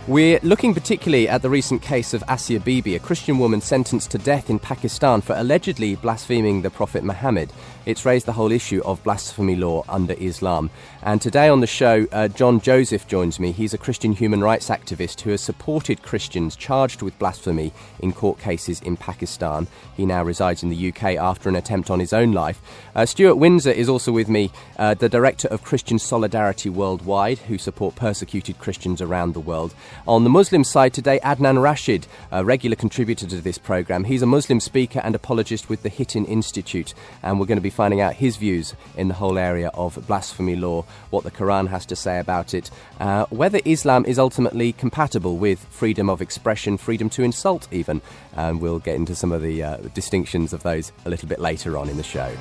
We're looking particularly at the recent case of Asia Bibi, a Christian woman sentenced to death in Pakistan for allegedly blaspheming the Prophet Muhammad. It's raised the whole issue of blasphemy law under Islam. And today on the show, John Joseph joins me. He's a Christian human rights activist who has supported Christians charged with blasphemy in court cases in Pakistan. He now resides in the UK after an attempt on his own life. Stuart Windsor is also with me, the Director of Christian Solidarity Worldwide, who support persecuted Christians around the world. On the Muslim side today, Adnan Rashid, a regular contributor to this programme. He's a Muslim speaker and apologist with the Hittin Institute, and we're going to be finding out his views in the whole area of blasphemy law, what the Quran has to say about it, whether Islam is ultimately compatible with freedom of expression, freedom to insult even, and we'll get into some of the distinctions of those a little bit later on in the show.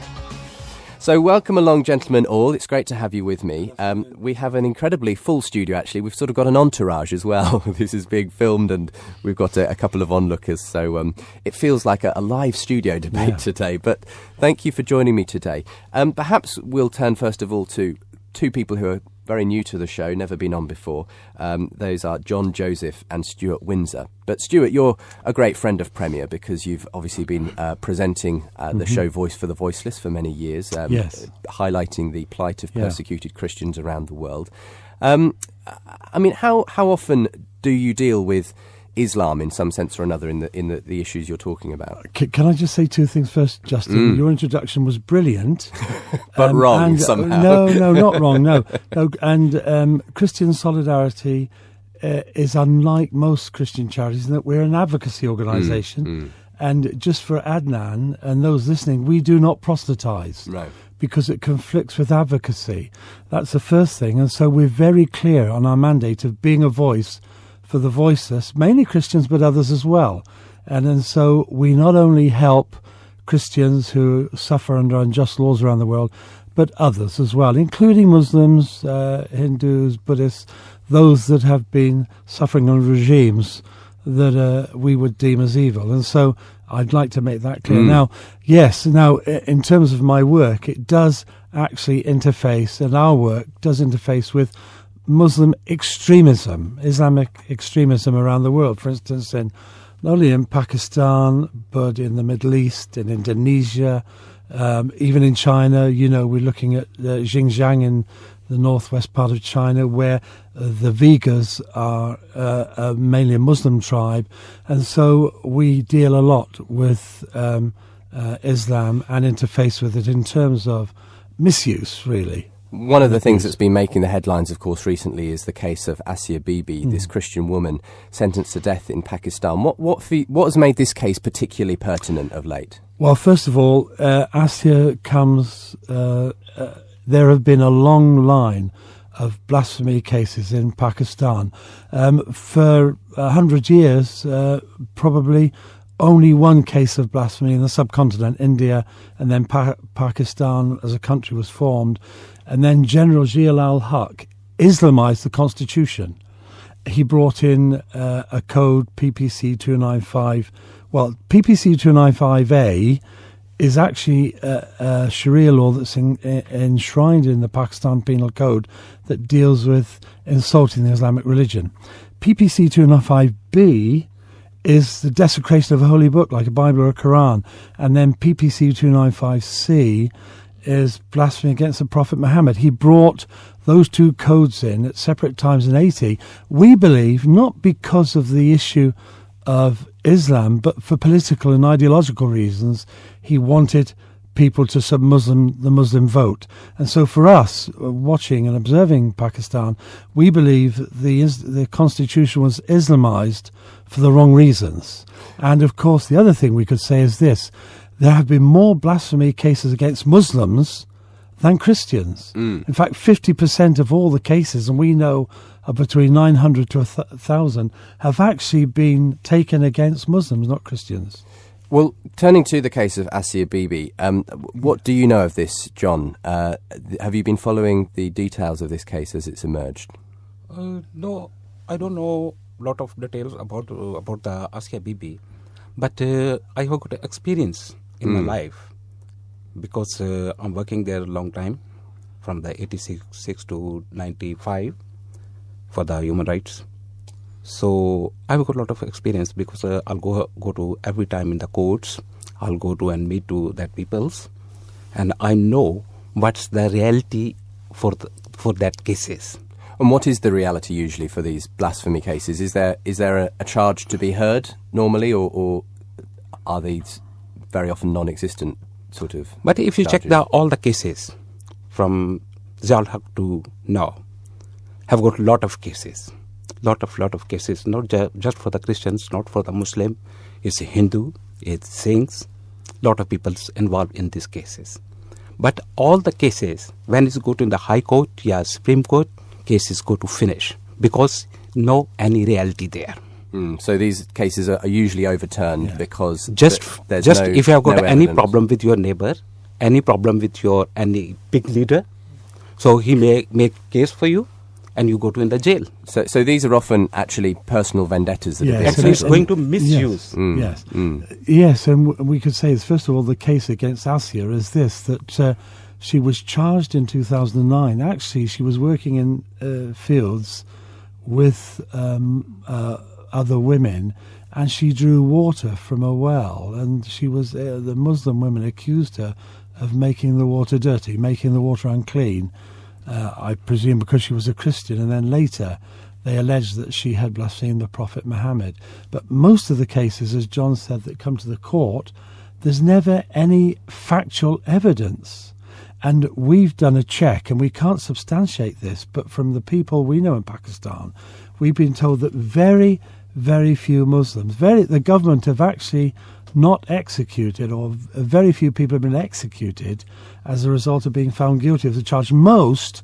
So welcome along, gentlemen all. It's great to have you with me. We have an incredibly full studio, actually. We've sort of got an entourage as well. This is being filmed and we've got a couple of onlookers. So it feels like a live studio debate today. But thank you for joining me today. Perhaps we'll turn first of all to two people who are very new to the show, never been on before. Those are John Joseph and Stuart Windsor. But Stuart, you're a great friend of Premier because you've obviously been presenting the show Voice for the Voiceless for many years, highlighting the plight of persecuted Christians around the world. I mean, how often do you deal with Islam in some sense or another in the issues you're talking about? Can I just say two things first, Justin? Your introduction was brilliant. But wrong somehow. No, not wrong, no. And Christian Solidarity is unlike most Christian charities in that we're an advocacy organisation. And just for Adnan and those listening, we do not proselytise. No. Because it conflicts with advocacy. That's the first thing. And so we're very clear on our mandate of being a voice for the voiceless, mainly Christians, but others as well. And so we not only help Christians who suffer under unjust laws around the world, but others as well, including Muslims, Hindus, Buddhists, those that have been suffering under regimes that we would deem as evil. And so I'd like to make that clear. Now, in terms of my work, it does actually interface, and our work does interface with Muslim extremism, Islamic extremism around the world. For instance, not only in Pakistan, but in the Middle East, in Indonesia, even in China. You know, we're looking at Xinjiang in the northwest part of China, where the Uyghurs are mainly a Muslim tribe. And so we deal a lot with Islam and interface with it in terms of misuse, really. One of the things that's been making the headlines, of course, recently is the case of Asia Bibi, this Christian woman sentenced to death in Pakistan. What has made this case particularly pertinent of late? Well, first of all, Asia comes... there have been a long line of blasphemy cases in Pakistan. For 100 years, probably only one case of blasphemy in the subcontinent, India, and then Pakistan as a country was formed. And then General Zia al-Haq Islamized the constitution. He brought in a code, PPC 295. Well, PPC 295A is actually a Sharia law that's enshrined in the Pakistan Penal Code that deals with insulting the Islamic religion. PPC 295B is the desecration of a holy book like a Bible or a Quran. And then PPC 295C is blasphemy against the Prophet Muhammad. He brought those two codes in at separate times in 80. We believe not because of the issue of Islam, but for political and ideological reasons. He wanted people to the Muslim vote. And so for us, watching and observing Pakistan, we believe the constitution was Islamized for the wrong reasons. And of course, the other thing we could say is this: there have been more blasphemy cases against Muslims than Christians. In fact, 50% of all the cases, and we know are between 900 to 1,000, have actually been taken against Muslims, not Christians. Well, turning to the case of Asia Bibi, what do you know of this, John? Have you been following the details of this case as it's emerged? No, I don't know a lot of details about the Asia Bibi, but I have got experience in my life because I'm working there a long time, from the 86 to 95 for the human rights. So I've got a lot of experience because I'll go to every time in the courts. I'll go to and meet to that peoples, and I know what's the reality for that cases. And what is the reality usually for these blasphemy cases? Is there a charge to be heard normally, or are these very often non-existent sort of? But if you charges? check all the cases from Zalhaq to now, have got a lot of cases, lot of cases. Not just for the Christians, not for the Muslim. It's a Hindu, it's Sikhs, lot of people involved in these cases. But all the cases, when it's go to the High Court, Supreme Court, cases go to finish because no any reality there. So these cases are usually overturned because just if you have got any evidence. problem with your neighbor, any problem with your any big leader, so he may make case for you, and you go to in the jail. So these are often actually personal vendettas that are Actually, it's going to misuse. Yes, and we could say, first of all, the case against Asia is this, that she was charged in 2009. Actually, she was working in fields with other women, and she drew water from a well, and she was the Muslim women accused her of making the water dirty, making the water unclean, I presume because she was a Christian, and then later they alleged that she had blasphemed the Prophet Muhammad. But most of the cases, as John said, that come to the court, there's never any factual evidence. And we've done a check, and we can't substantiate this, but from the people we know in Pakistan, we've been told that very, very few Muslims, the government have actually not executed, or very few people have been executed as a result of being found guilty of the charge. Most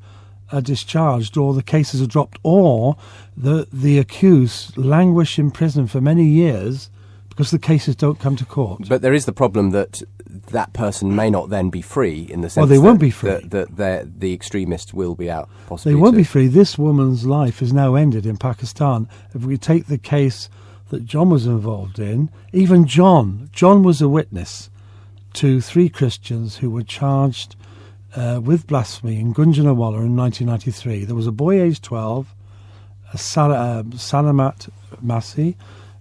are discharged, or the cases are dropped, or the accused languish in prison for many years because the cases don't come to court. But there is the problem that person may not then be free, in the sense they won't be free. That the extremist will be out possibly. They won't be free. This woman's life is now ended in Pakistan. If we take the case that John was involved in, even John was a witness to 3 Christians who were charged with blasphemy in Gunjanawala in 1993. There was a boy aged 12, a Salamat Masi,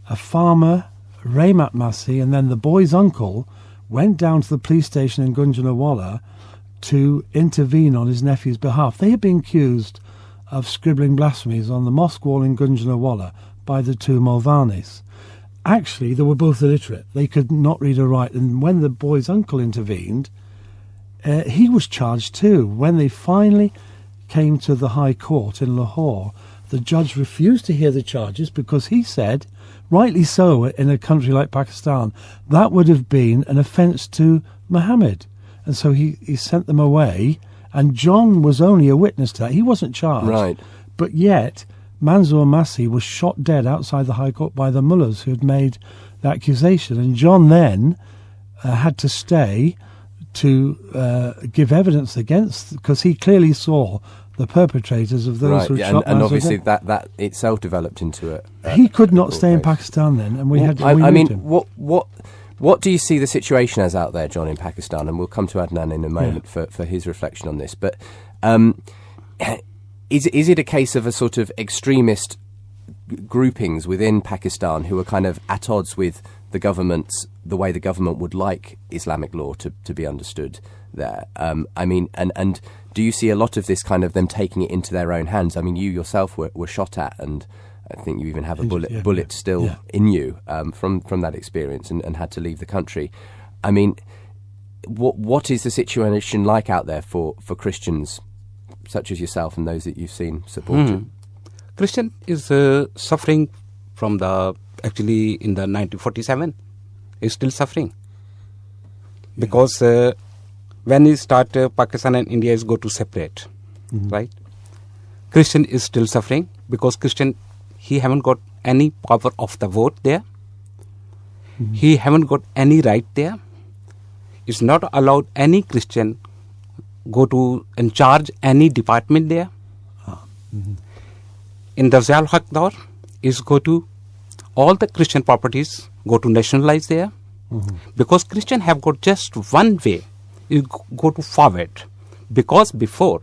a farmer, Raymat Masi, and then the boy's uncle went down to the police station in Gunjanawala to intervene on his nephew's behalf. They had been accused of scribbling blasphemies on the mosque wall in Gunjanawala by the 2 Mulvanis. Actually, they were both illiterate. They could not read or write. And when the boy's uncle intervened, he was charged too. When they finally came to the High Court in Lahore, the judge refused to hear the charges because he said, rightly so, in a country like Pakistan, that would have been an offence to Muhammad. And so he sent them away, and John was only a witness to that. He wasn't charged. Right. But yet, Manzoor Masi was shot dead outside the High Court by the mullahs who had made the accusation. And John then had to stay to give evidence against, because he clearly saw the perpetrators of those who shot and Manzoor obviously dead. that itself developed into He could not stay in Pakistan then, and we had to remove him. What do you see the situation as out there, John, in Pakistan? And we'll come to Adnan in a moment for his reflection on this. But is it a case of a sort of extremist groupings within Pakistan who are kind of at odds with the way the government would like Islamic law to be understood there? And do you see a lot of this kind of them taking it into their own hands? I mean, you yourself were shot at, and I think you even have a bullet still in you from that experience, and had to leave the country. I mean, what is the situation like out there for Christians such as yourself and those that you've seen supported? Christian is suffering from actually in the 1947 is still suffering because when he start Pakistan and India is go to separate, right? Christian is still suffering because Christian, he haven't got any power of the vote there. He haven't got any right there. It's not allowed any Christian go to and charge any department there. In the Zia al-Haq Dawr is go to all the Christian properties go to nationalize there, because Christian have got just one way, you go to forward, because before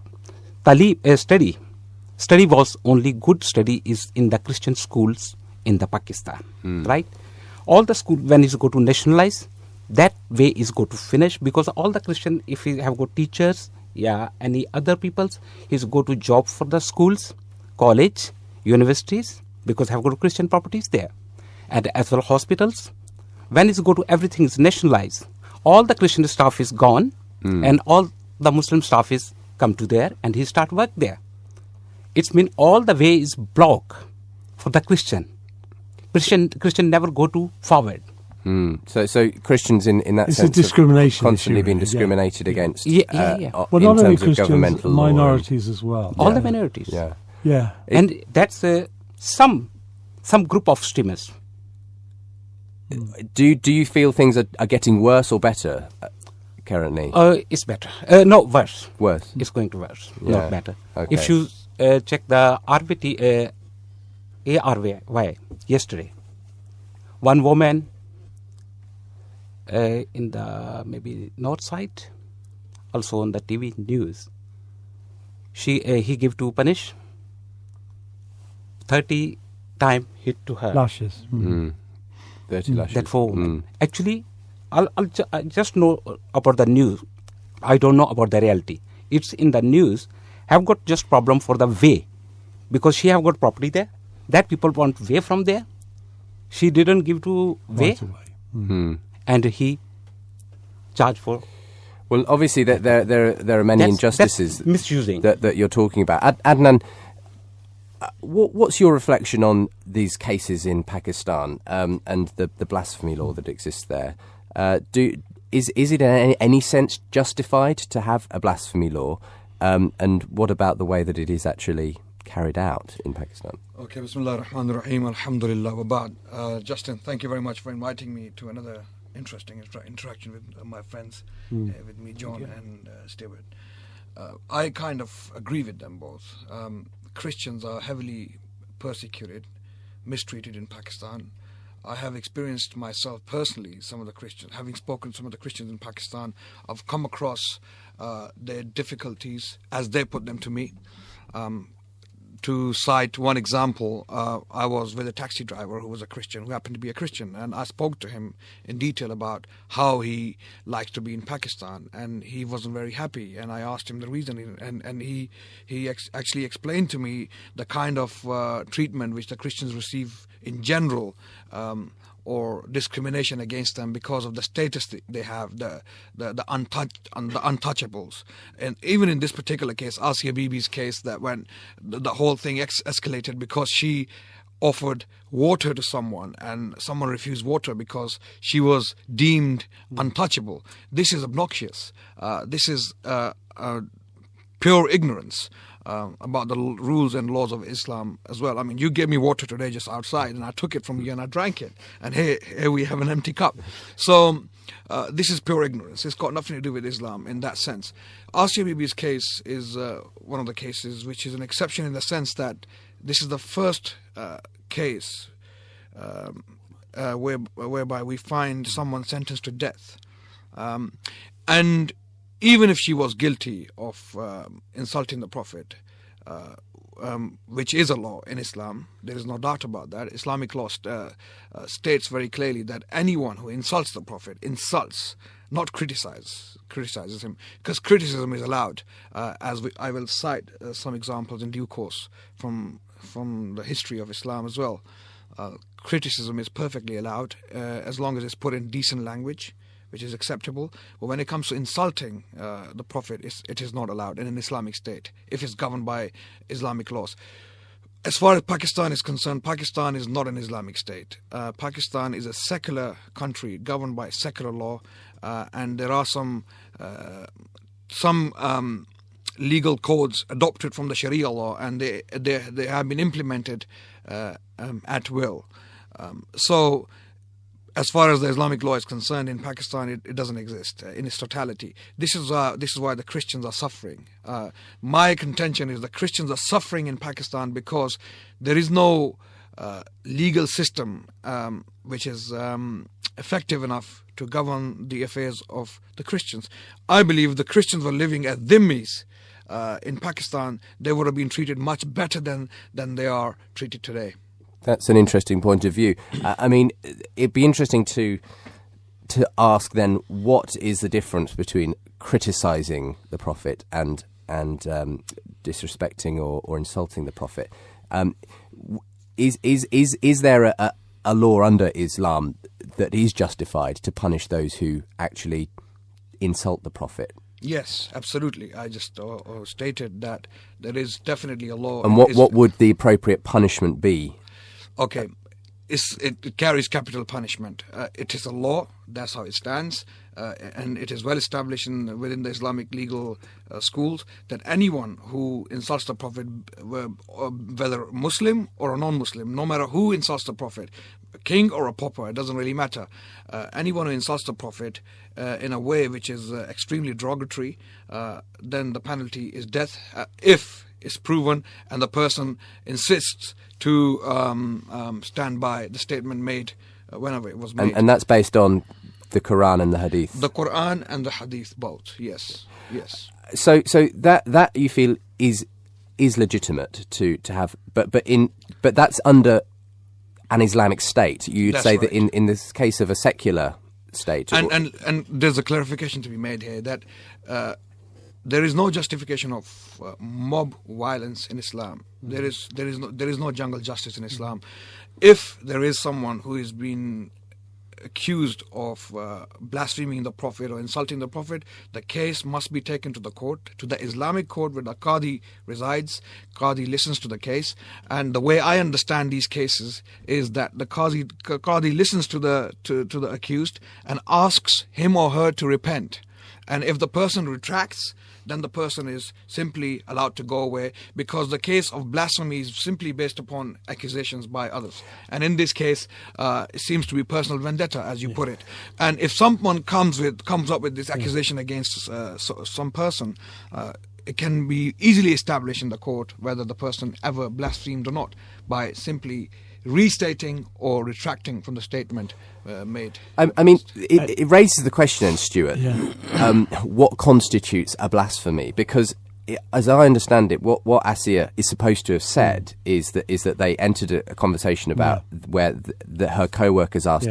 study study was only good study is in the Christian schools in the Pakistan, right? All the school, when is go to nationalize, that way is go to finish, because all the Christian, if he have got teachers, any other peoples, he's go to job for the schools, college, universities, because have got Christian properties there, and as well hospitals. When is go to everything is nationalized, all the Christian staff is gone, and all the Muslim staff is come to there, and he start work there. It's mean all the way is blocked for the Christian. Christian never go to forward. So Christians in that It's sense a discrimination have constantly issue, been really, discriminated against. Yeah. Well, in not only terms of Christians, governmental law. minorities as well. All the minorities. Yeah. And that's some group of streamers. Do you feel things are getting worse or better currently? It's better. No, worse. Worse. It's going to worse, Yeah. not better. Okay. If you check the RBT, ARY yesterday, one woman in the maybe north side, also on the TV news, he give to punish 30 time hit to her. Lashes. 30 lashes. That for women. Actually, I just know about the news. I don't know about the reality. It's in the news. Have got just problem for the way, because she have got property there. That people want way from there. She didn't give to way, Right away. and he charged for. Well, obviously there are many injustices That's misusing. that you're talking about. Adnan, what's your reflection on these cases in Pakistan and the blasphemy law that exists there? Is it in any sense justified to have a blasphemy law? And what about the way that it is actually carried out in Pakistan? Okay, Bismillah ar-Rahman ar-Rahim, Alhamdulillah, wa ba'd. Justin, thank you very much for inviting me to another interesting interaction with my friends, with me, John and Stewart. I kind of agree with them both. Christians are heavily persecuted, mistreated in Pakistan. I have experienced myself personally some of the Christians, having spoken to some of the Christians in Pakistan. I've come across their difficulties as they put them to me. To cite one example, I was with a taxi driver who was a Christian, who happened to be a Christian, and I spoke to him in detail about how he likes to be in Pakistan, and he wasn't very happy, and I asked him the reason, and he actually explained to me the kind of treatment which the Christians receive in general, or discrimination against them because of the status they have, the untouchables. And even in this particular case, Asia Bibi's case, that when the whole thing escalated because she offered water to someone and someone refused water because she was deemed untouchable. This is obnoxious. This is pure ignorance about the rules and laws of Islam as well. I mean, you gave me water today just outside, and I took it from you and I drank it, and here we have an empty cup. So this is pure ignorance. It's got nothing to do with Islam in that sense. Asia Bibi's case is one of the cases which is an exception in the sense that this is the first case whereby we find someone sentenced to death. And even if she was guilty of insulting the Prophet, which is a law in Islam, there is no doubt about that. Islamic law states very clearly that anyone who insults the Prophet insults, not criticizes him, because criticism is allowed. I will cite some examples in due course from the history of Islam as well. Criticism is perfectly allowed as long as it's put in decent language, which is acceptable. But when it comes to insulting the Prophet, it is not allowed in an Islamic state if it's governed by Islamic laws. As far as Pakistan is concerned, Pakistan is not an Islamic state. Pakistan is a secular country governed by secular law, and there are some legal codes adopted from the Sharia law, and they have been implemented at will. So as far as the Islamic law is concerned in Pakistan, it doesn't exist in its totality. This is why the Christians are suffering. My contention is the Christians are suffering in Pakistan because there is no legal system which is effective enough to govern the affairs of the Christians. I believe the Christians were living as dhimmis, in Pakistan, they would have been treated much better than they are treated today. That's an interesting point of view. I mean, it'd be interesting to ask then, what is the difference between criticising the Prophet and disrespecting or insulting the Prophet? Is there a law under Islam that is justified to punish those who actually insult the Prophet? Yes, absolutely. I just stated that there is definitely a law. And what would the appropriate punishment be? Okay, it carries capital punishment. It is a law. That's how it stands. And it is well established within the Islamic legal schools that anyone who insults the Prophet, whether Muslim or a non-Muslim, no matter who insults the Prophet, a king or a pauper, it doesn't really matter. Anyone who insults the Prophet in a way which is extremely derogatory, then the penalty is death if it's proven and the person insists to stand by the statement made whenever it was made. And that's based on the Quran and the Hadith? The Quran and the Hadith, both, yes. So that you feel is legitimate to have, but that's under an Islamic state. You'd say that in this case of a secular state. And there's a clarification to be made here that there is no justification of mob violence in Islam. There is no jungle justice in Islam. If there is someone who is being accused of blaspheming the Prophet or insulting the Prophet, the case must be taken to the court, to the Islamic court where the Qadi resides. Qadi listens to the case, and the way I understand these cases is that the Qadi listens to the accused and asks him or her to repent. And if the person retracts, then the person is simply allowed to go away, because the case of blasphemy is simply based upon accusations by others. And in this case, it seems to be personal vendetta, as you put it. And if someone comes up with this accusation against some person, it can be easily established in the court whether the person ever blasphemed or not by simply restating or retracting from the statement made. I mean, it raises the question then, Stuart, what constitutes a blasphemy? Because as I understand it, what Asiya is supposed to have said is that they entered a conversation about where her co-workers asked,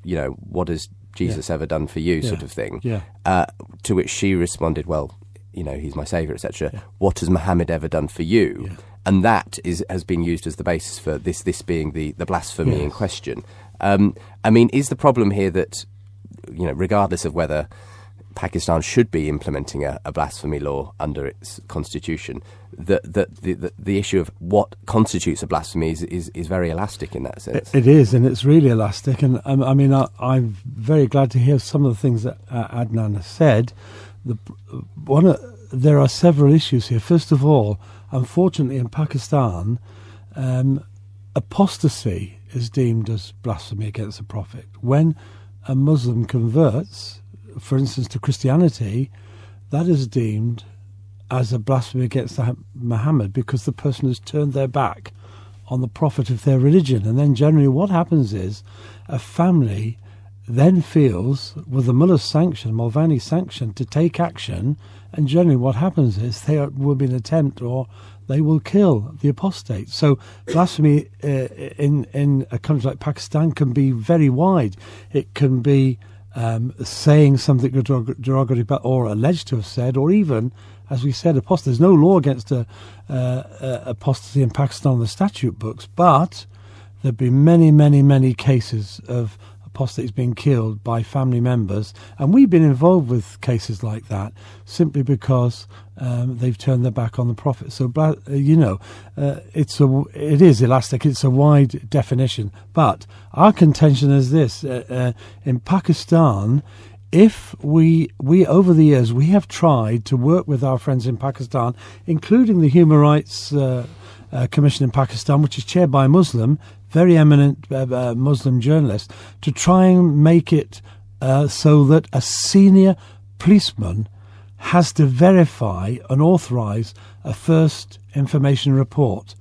what has Jesus ever done for you, sort of thing, to which she responded, well, he's my saviour, etc. What has Muhammad ever done for you? And that has been used as the basis for this being the blasphemy in question. I mean, is the problem here that, regardless of whether Pakistan should be implementing a blasphemy law under its constitution, that the issue of what constitutes a blasphemy is very elastic in that sense? It is, and it's really elastic. And I'm very glad to hear some of the things that Adnan has said. There are several issues here. First of all, unfortunately, in Pakistan, apostasy is deemed as blasphemy against the Prophet. When a Muslim converts, for instance, to Christianity, that is deemed as a blasphemy against Muhammad, because the person has turned their back on the Prophet of their religion. And then generally what happens is a family then feels, with the mullah's sanction, Mulvani's sanction, to take action, and generally what happens is there will be an attempt, or they will kill the apostate. So blasphemy in a country like Pakistan can be very wide. It can be saying something derogatory or alleged to have said, or even, as we said, apostasy. There's no law against apostasy in Pakistan in the statute books, but there have been many, many, many cases of apostates being killed by family members, and we've been involved with cases like that simply because they've turned their back on the Prophet. So it is elastic. It's a wide definition, but our contention is this: in Pakistan, if we over the years we have tried to work with our friends in Pakistan, including the Human Rights Commission in Pakistan, which is chaired by a Muslim, very eminent Muslim journalist, to try and make it so that a senior policeman has to verify and authorise a first information report.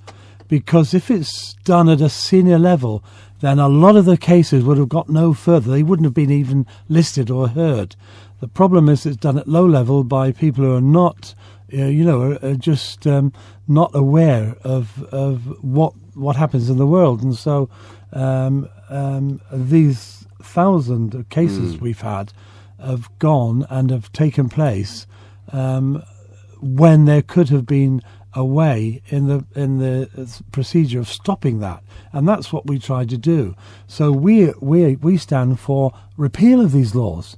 Because if it's done at a senior level, then a lot of the cases would have got no further. They wouldn't have been even listed or heard. The problem is it's done at low level by people who are not are just not aware of what happens in the world, and so these 1,000 cases we've had have gone and have taken place when there could have been a way in the procedure of stopping that, and that's what we try to do. So we stand for repeal of these laws,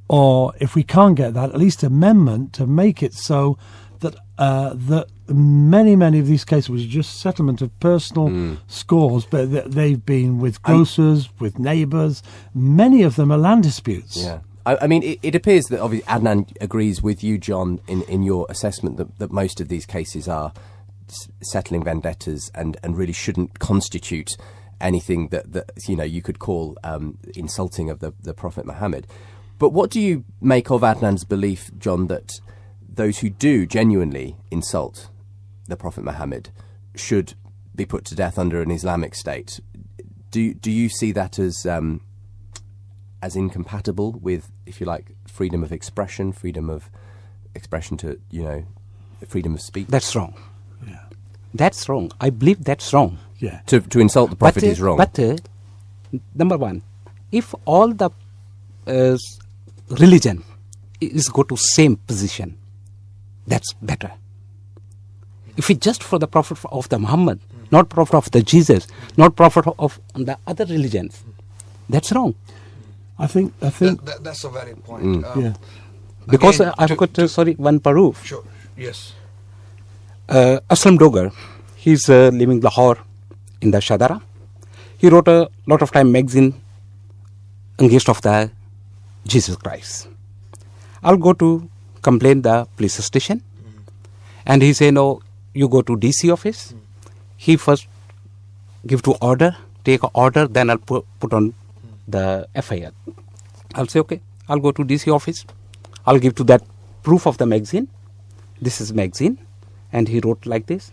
or if we can't get that, at least amendment to make it so that that many of these cases was just settlement of personal scores, but they've been with grocers, with neighbours. Many of them are land disputes. Yeah. I mean, it appears that obviously Adnan agrees with you, John, in your assessment that most of these cases are settling vendettas and really shouldn't constitute anything that you could call insulting of the Prophet Muhammad. But what do you make of Adnan's belief, John, that those who do genuinely insult the Prophet Muhammad should be put to death under an Islamic state? Do you see that as incompatible with, if you like, freedom of expression to, freedom of speech? That's wrong. Yeah. That's wrong. I believe that's wrong. Yeah. To insult the Prophet is wrong. But number one, if all the religion is go to same position, that's better. If it's just for the Prophet of the Muhammad, not Prophet of the Jesus, not Prophet of the other religions, that's wrong. I think that's a valid point. yeah. Because Again, I've got one proof. Sure. Yes. Aslam Dogar, he's living Lahore in the Shadara. He wrote a lot of time magazine against of the Jesus Christ. I'll go to complain the police station, and he say, no, you go to DC office. He first give to order, take a order, then I'll put on the FIR. I'll say, okay, I'll go to DC office. I'll give to that proof of the magazine. This is magazine. And he wrote like this.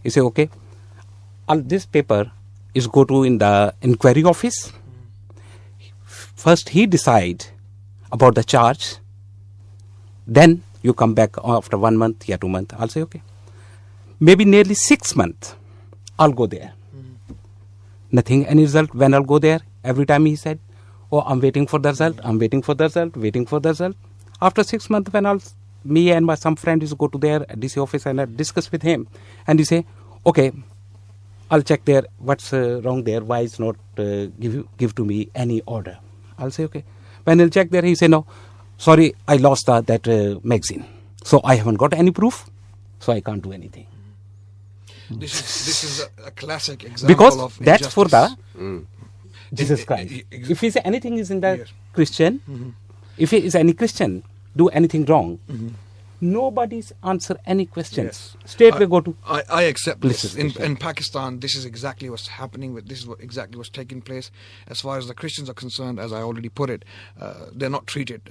He say, okay, this paper is go to in the inquiry office. First he decide about the charge. Then you come back after 1 month, 2 months. I'll say, okay. Maybe nearly 6 months, I'll go there. Nothing, any result. When I'll go there, every time he said, oh, I'm waiting for the result, I'm waiting for the result, waiting for the result. After 6 months, when me and some friends go to their DC office and I discuss with him, and he say, okay, I'll check there, what's wrong there, why it's not give to me any order. I'll say, okay. When he'll check there, he say, no, sorry, I lost that magazine. So I haven't got any proof, so I can't do anything. This is a classic example because of that's injustice. for the Jesus Christ. If he say anything is in the Yes. Christian, if he is any Christian, do anything wrong, nobody's answer any questions. Yes. Straight we go to. I accept police this. station. In Pakistan, this is exactly what's happening. This is exactly what's taking place. As far as the Christians are concerned, as I already put it, they're not treated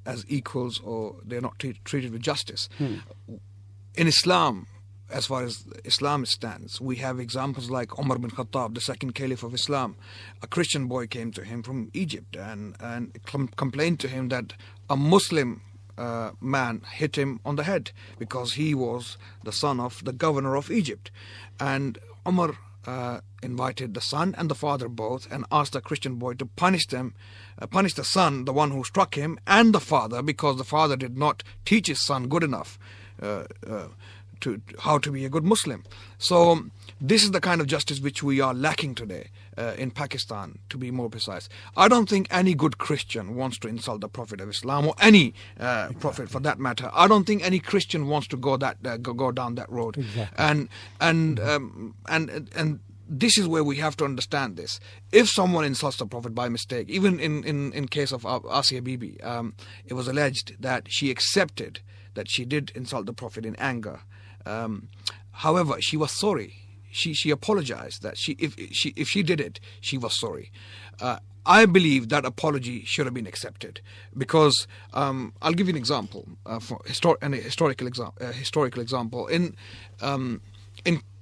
as equals, or they're not treated with justice. In Islam, as far as Islam stands, we have examples like Umar bin Khattab, the second caliph of Islam. A Christian boy came to him from Egypt and complained to him that a Muslim man hit him on the head because he was the son of the governor of Egypt. And Umar invited the son and the father both and asked the Christian boy to punish the son, the one who struck him, and the father, because the father did not teach his son good enough to how to be a good Muslim. So this is the kind of justice which we are lacking today in Pakistan, to be more precise. I don't think any good Christian wants to insult the Prophet of Islam, or any prophet for that matter. I don't think any Christian wants to go down that road. Exactly. And this is where we have to understand this. If someone insults the Prophet by mistake, even in case of Asia Bibi, it was alleged that she accepted that she did insult the Prophet in anger. However, she was sorry. She apologized that if she did it, she was sorry. I believe that apology should have been accepted, because I'll give you an example, historical example. In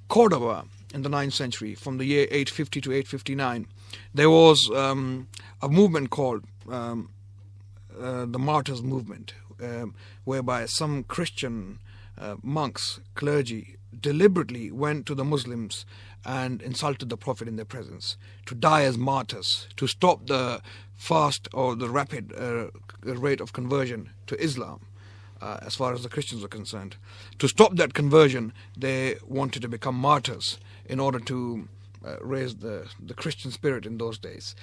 Cordoba in the 9th century, from the year 850 to 859, there was a movement called the Martyrs Movement, whereby some Christian monks, clergy, deliberately went to the Muslims and insulted the Prophet in their presence, to die as martyrs, to stop the fast or the rapid rate of conversion to Islam, as far as the Christians were concerned. To stop that conversion, they wanted to become martyrs in order to raise the Christian spirit in those days.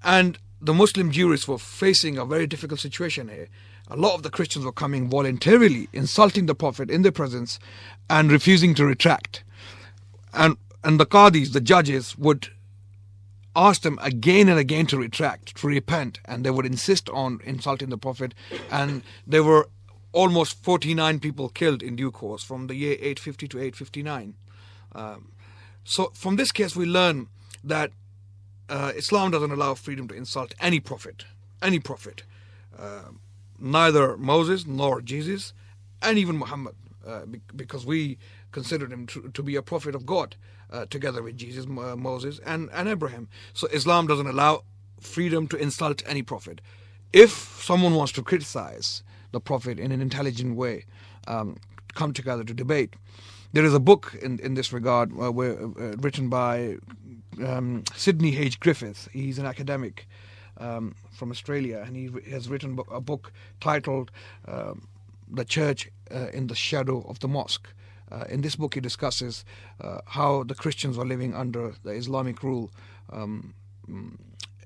And the Muslim jurists were facing a very difficult situation here. A lot of the Christians were coming voluntarily, insulting the Prophet in their presence and refusing to retract. And the qadis, the judges, would ask them again and again to retract, to repent, and they would insist on insulting the Prophet. And there were almost 49 people killed in due course from the year 850 to 859. So from this case we learn that Islam doesn't allow freedom to insult any prophet, neither Moses nor Jesus, and even Muhammad, because we considered him to be a prophet of God, together with Jesus, Moses, and Abraham. So Islam doesn't allow freedom to insult any prophet. If someone wants to criticize the prophet in an intelligent way, come together to debate. There is a book in this regard written by Sidney H. Griffith. He's an academic from Australia, and he has written a book titled The Church in the Shadow of the Mosque. In this book he discusses how the Christians were living under the Islamic rule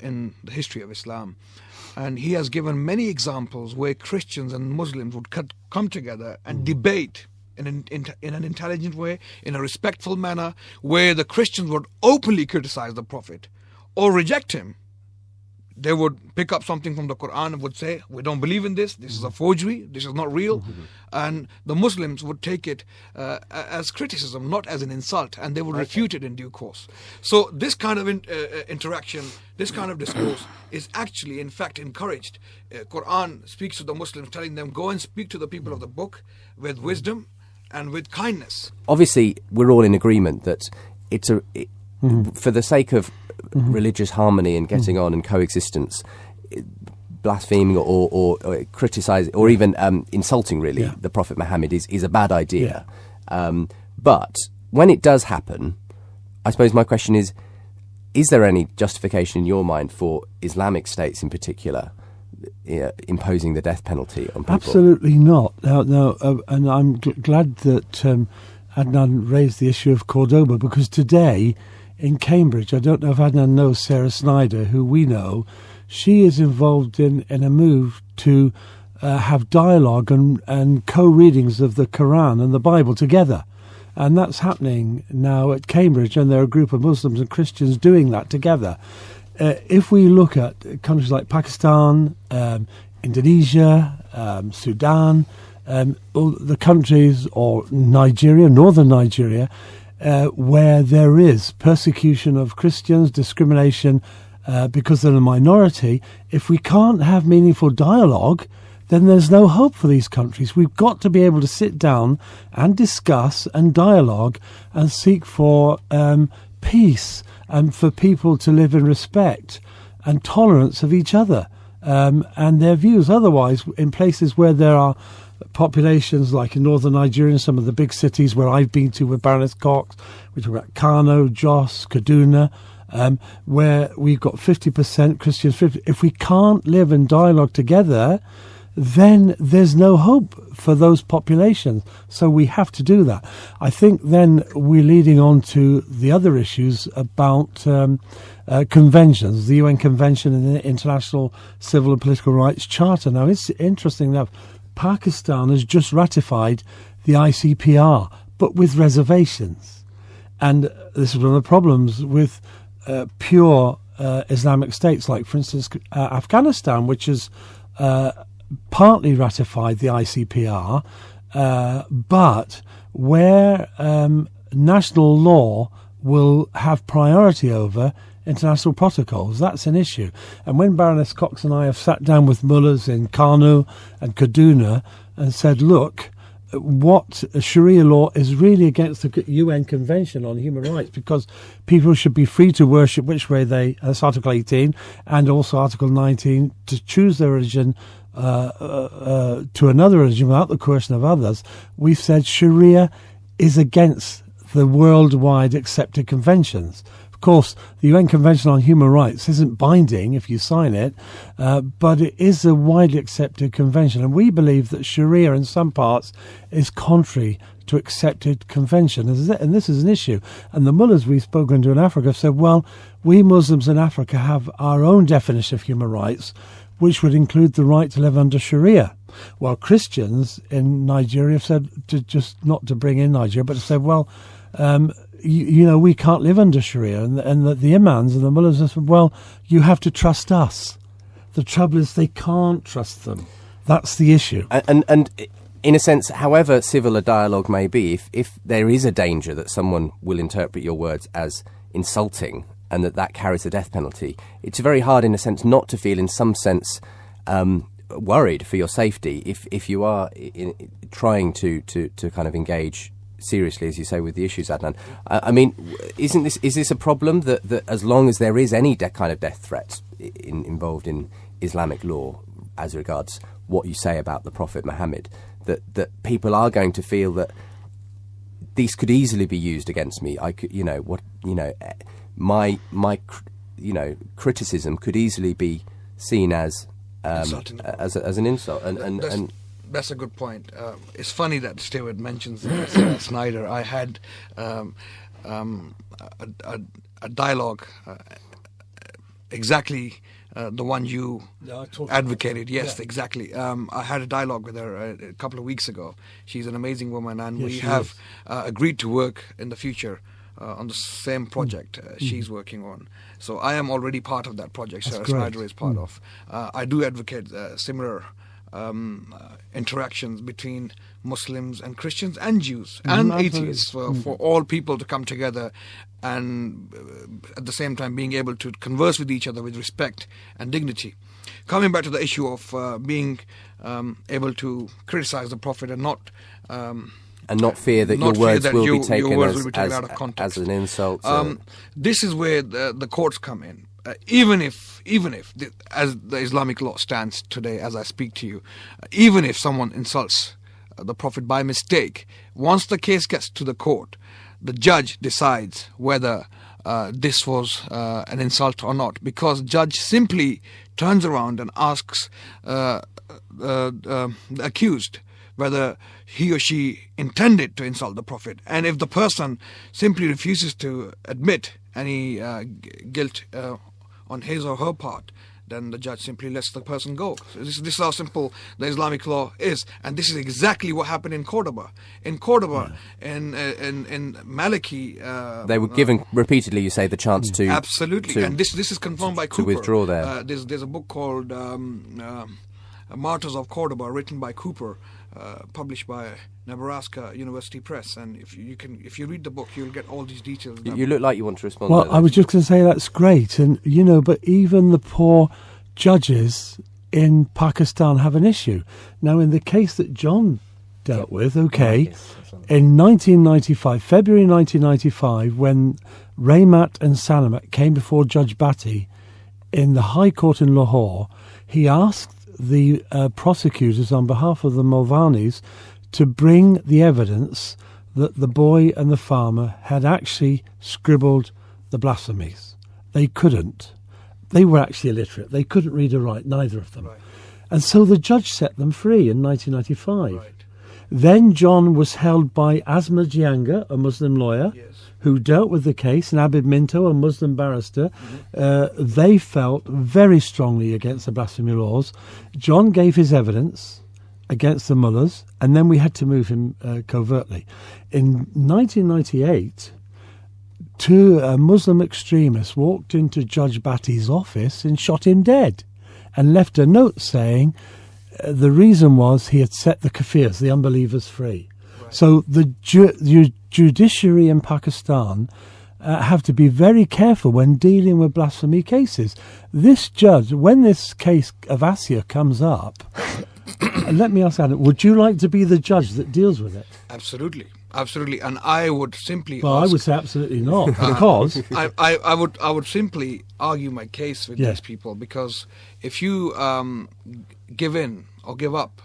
in the history of Islam. And he has given many examples where Christians and Muslims would come together and debate in an intelligent way, in a respectful manner, where the Christians would openly criticize the Prophet or reject him. They would pick up something from the Quran and would say, we don't believe in this is a forgery, this is not real. And the Muslims would take it as criticism, not as an insult, and they would refute it in due course. So this kind of interaction, this kind of discourse is actually, in fact, encouraged. Quran speaks to the Muslims, telling them, go and speak to the people of the book with wisdom and with kindness. Obviously, we're all in agreement that for the sake of religious harmony and getting on and coexistence, blaspheming or criticising or even insulting, really, the Prophet Muhammad is a bad idea. But when it does happen, I suppose my question is there any justification in your mind for Islamic states in particular imposing the death penalty on people? Absolutely not. Now, and I'm glad that Adnan raised the issue of Cordoba, because today in Cambridge, I don't know if Adnan knows Sarah Snyder, who we know. She is involved in a move to have dialogue and co-readings of the Quran and the Bible together. And that's happening now at Cambridge, and there are a group of Muslims and Christians doing that together. If we look at countries like Pakistan, Indonesia, Sudan, all the countries, or Nigeria, northern Nigeria, where there is persecution of Christians, discrimination because they're a minority, if we can't have meaningful dialogue, then there's no hope for these countries. We've got to be able to sit down and discuss and dialogue and seek for peace and for people to live in respect and tolerance of each other and their views. Otherwise, in places where there are populations like in northern Nigeria, some of the big cities where I've been to with Baroness Cox, we talk about Kano, Jos, Kaduna, where we've got 50% Christians, 50%. If we can't live in dialogue together, then there's no hope for those populations. So we have to do that. I think then we're leading on to the other issues about conventions, the UN Convention and the International Civil and Political Rights Charter. Now, it's interesting enough, Pakistan has just ratified the ICPR, but with reservations. And this is one of the problems with pure Islamic states, like, for instance, Afghanistan, which has partly ratified the ICPR, but where national law will have priority over international protocols, that's an issue. And when Baroness Cox and I have sat down with mullahs in Kano and Kaduna and said, look, what Sharia law is really against the UN Convention on Human Rights, because people should be free to worship which way that's Article 18, and also Article 19, to choose their religion to another religion without the coercion of others. We've said Sharia is against the worldwide accepted conventions. Of course, the UN Convention on Human Rights isn't binding if you sign it, but it is a widely accepted convention. And we believe that Sharia in some parts is contrary to accepted convention. And this is an issue. And the mullahs we've spoken to in Africa have said, well, we Muslims in Africa have our own definition of human rights, which would include the right to live under Sharia. While Christians in Nigeria have said, not to bring in Nigeria, but to say, well, we can't live under Sharia, and the imams and the mullahs have said, well, you have to trust us. The trouble is they can't trust them. That's the issue. And in a sense, however civil a dialogue may be, if there is a danger that someone will interpret your words as insulting and that carries the death penalty, it's very hard in a sense not to feel in some sense worried for your safety if you are trying to kind of engage seriously, as you say, with the issues, Adnan. I mean, is this a problem that as long as there is any kind of death threat involved in Islamic law as regards what you say about the Prophet Muhammad, that people are going to feel that these could easily be used against me? I could, my criticism could easily be seen as as an insult, and that's a good point. It's funny that Stewart mentions Snyder. I had a dialogue exactly the one you advocated. Yes, yeah. Exactly. I had a dialogue with her a couple of weeks ago. She's an amazing woman, and yes, we have agreed to work in the future on the same project she's working on. So I am already part of that project. Sarah Snyder is part of. I do advocate similar interactions between Muslims and Christians and Jews and atheists for all people to come together and at the same time being able to converse with each other with respect and dignity. Coming back to the issue of being able to criticize the Prophet and not fear that your words will be taken out of context. As an insult. This is where the courts come in. Even if as the Islamic law stands today, as I speak to you, even if someone insults the Prophet by mistake, once the case gets to the court, the judge decides whether this was an insult or not, because the judge simply turns around and asks the accused whether he or she intended to insult the Prophet. And if the person simply refuses to admit any guilt on his or her part, then the judge simply lets the person go. So this is how simple the Islamic law is, and this is exactly what happened in Cordoba. In Cordoba, in Maliki, they were given repeatedly, you say, the chance to absolutely, and this is confirmed by Cooper. To withdraw there. There's a book called Martyrs of Cordoba, written by Cooper, published by Nebraska University Press, and if you read the book, you'll get all these details. You look like you want to respond. Well, to that. I was just going to say that's great, and but even the poor judges in Pakistan have an issue. Now, in the case that John dealt with, in 1995, February 1995, when Rahmat and Salamat came before Judge Bhatti in the High Court in Lahore, he asked the prosecutors on behalf of the Mulvanis to bring the evidence that the boy and the farmer had actually scribbled the blasphemies. They couldn't. They were actually illiterate. They couldn't read or write, neither of them. Right. And so the judge set them free in 1995. Right. Then John was held by Asma Jianga, a Muslim lawyer, yes, who dealt with the case, and Abid Minto, a Muslim barrister. Mm-hmm. They felt very strongly against the blasphemy laws. John gave his evidence against the mullahs, and then we had to move him covertly. In 1998, two Muslim extremists walked into Judge Bhatti's office and shot him dead, and left a note saying the reason was he had set the kafirs, the unbelievers, free. Right. So the judiciary in Pakistan have to be very careful when dealing with blasphemy cases. This judge, when this case of Asia comes up, let me ask Adnan, would you like to be the judge that deals with it? Absolutely. Absolutely. And I would simply Well, I would say absolutely not, because... I would simply argue my case with these people, because if you give in or give up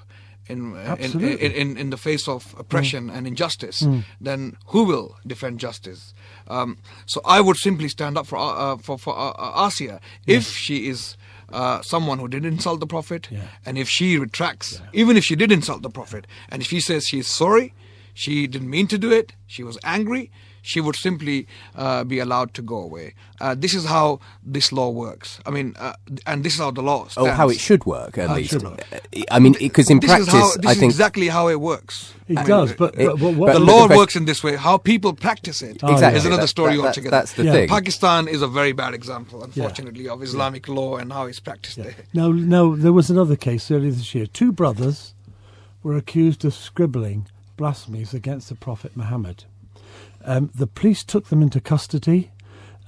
in the face of oppression and injustice, then who will defend justice? So I would simply stand up for Asiya if she is someone who did insult the Prophet, and if she retracts, even if she did insult the Prophet, and if she says she is sorry, she didn't mean to do it, she was angry, she would simply be allowed to go away. This is how this law works. I mean, and this is how the law stands. Oh, how it should work, at least. I mean, because in practice, I think... is exactly how it works. It does, but the law works in this way. How people practice it is another story altogether. That's the thing. Pakistan is a very bad example, unfortunately, of Islamic law and how it's practiced there. No, there was another case earlier this year. 2 brothers were accused of scribbling blasphemies against the Prophet Muhammad. The police took them into custody.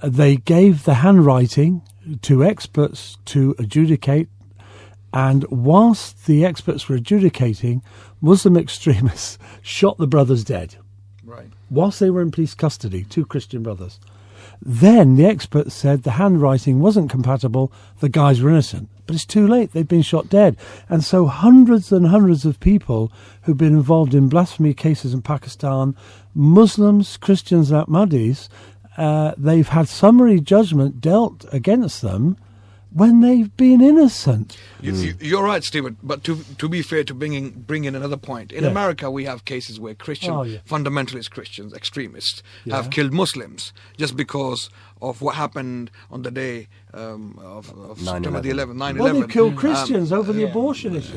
They gave the handwriting to experts to adjudicate, and whilst the experts were adjudicating, Muslim extremists shot the brothers dead. Right. Whilst they were in police custody, 2 Christian brothers. Then the experts said the handwriting wasn't compatible, the guys were innocent. But it's too late, they've been shot dead. And so hundreds and hundreds of people who've been involved in blasphemy cases in Pakistan, Muslims, Christians and Ahmadis, they've had summary judgment dealt against them when they've been innocent. You're right, Stephen, but to be fair, to bring in another point, in America we have cases where fundamentalist Christians, extremists, have killed Muslims just because of what happened on the day of September the 11th, 9/11. Well, they killed Christians over the abortion issue.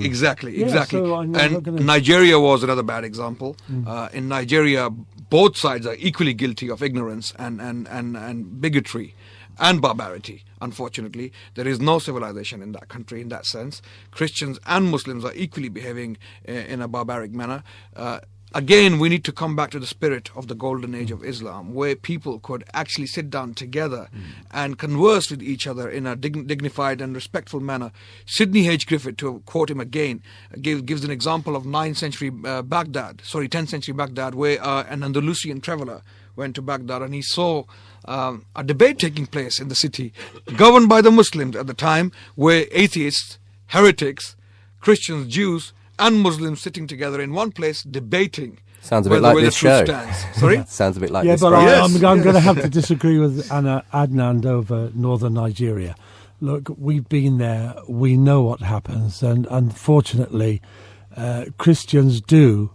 Exactly. So and Nigeria was another bad example. In Nigeria, both sides are equally guilty of ignorance and bigotry and barbarity. Unfortunately, there is no civilization in that country in that sense. Christians and Muslims are equally behaving in a barbaric manner. Again, we need to come back to the spirit of the golden age of Islam, where people could actually sit down together and converse with each other in a dignified and respectful manner. Sidney H. Griffith, to quote him again, gives an example of 10th century Baghdad, where an Andalusian traveller went to Baghdad and he saw a debate taking place in the city, governed by the Muslims at the time, where atheists, heretics, Christians, Jews, and Muslims sitting together in one place debating. Sounds a bit like this show. Sorry? Sounds a bit like this. Yeah, but I'm going to have to disagree with Adnan over northern Nigeria. Look, we've been there. We know what happens. And unfortunately, Christians do